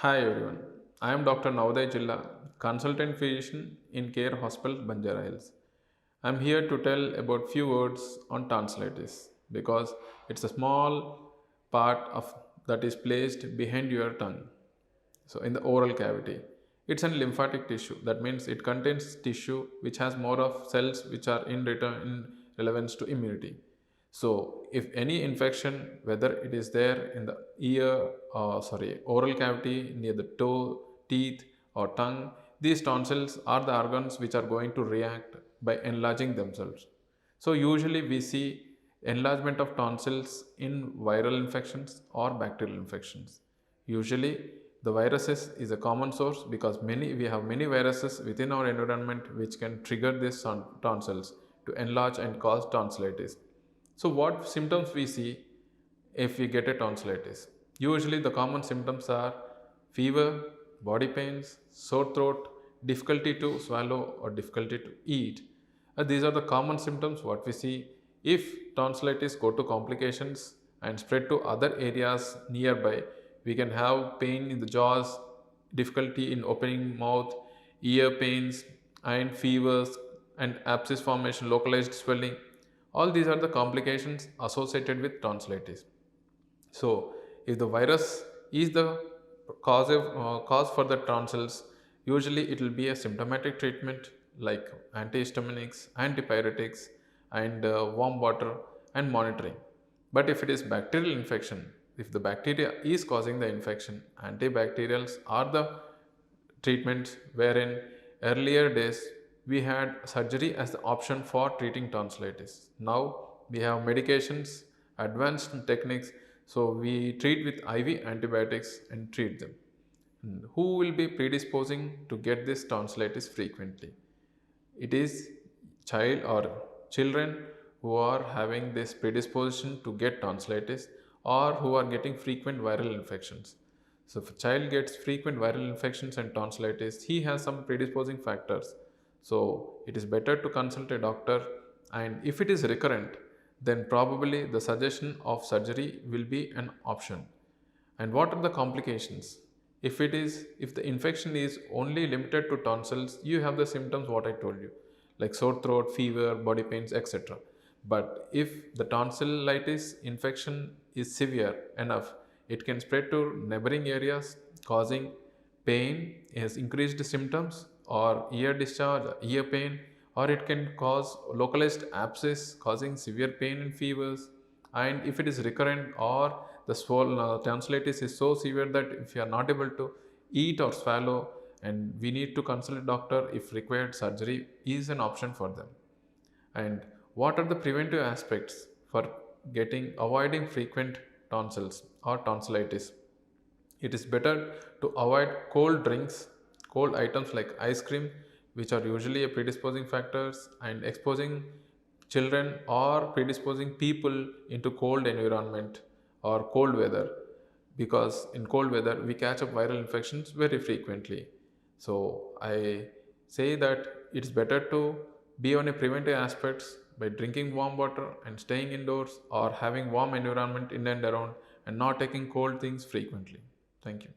Hi everyone, I am Dr. Navoday Jilla, consultant physician in Care Hospital, Banjara Hills. I am here to tell about few words on tonsillitis because it's a small part of that is placed behind your tongue. So in the oral cavity, it's a lymphatic tissue. That means it contains tissue which has more of cells which are in return in relevance to immunity. So if any infection, whether it is there in the oral cavity near the toe, teeth, or tongue, these tonsils are the organs which are going to react by enlarging themselves. So usually we see enlargement of tonsils in viral infections or bacterial infections. Usually the viruses is a common source because we have many viruses within our environment which can trigger these tonsils to enlarge and cause tonsillitis. So what symptoms we see if we get a tonsillitis? Usually the common symptoms are fever, body pains, sore throat, difficulty to swallow or difficulty to eat. These are the common symptoms what we see. If tonsillitis go to complications and spread to other areas nearby, we can have pain in the jaws, difficulty in opening mouth, ear pains, and fevers and abscess formation, localized swelling. All these are the complications associated with tonsillitis. So, if the virus is the cause for the tonsils, usually it will be a symptomatic treatment like antihistaminics, antipyretics, and warm water and monitoring. But if it is bacterial infection, if the bacteria is causing the infection, antibacterials are the treatments wherein earlier days we had surgery as the option for treating tonsillitis. Now we have medications, advanced techniques, so we treat with IV antibiotics and treat them. Who will be predisposing to get this tonsillitis frequently? It is child or children who are having this predisposition to get tonsillitis or who are getting frequent viral infections. So if a child gets frequent viral infections and tonsillitis, he has some predisposing factors. So it is better to consult a doctor, and if it is recurrent, then probably the suggestion of surgery will be an option. And what are the complications? If the infection is only limited to tonsils, you have the symptoms what I told you, like sore throat, fever, body pains, etc. But if the tonsillitis infection is severe enough, it can spread to neighboring areas, causing pain, has increased symptoms, or ear discharge, ear pain, or it can cause localized abscess, causing severe pain and fevers. And if it is recurrent or the swollen tonsillitis is so severe that if you are not able to eat or swallow, and we need to consult a doctor if required, surgery is an option for them. And what are the preventive aspects for avoiding frequent tonsils or tonsillitis? It is better to avoid cold drinks, cold items like ice cream, which are usually a predisposing factors, and exposing children or predisposing people into cold environment or cold weather, because in cold weather we catch up viral infections very frequently. So I say that it's better to be on a preventive aspects by drinking warm water and staying indoors or having warm environment in and around and not taking cold things frequently. Thank you.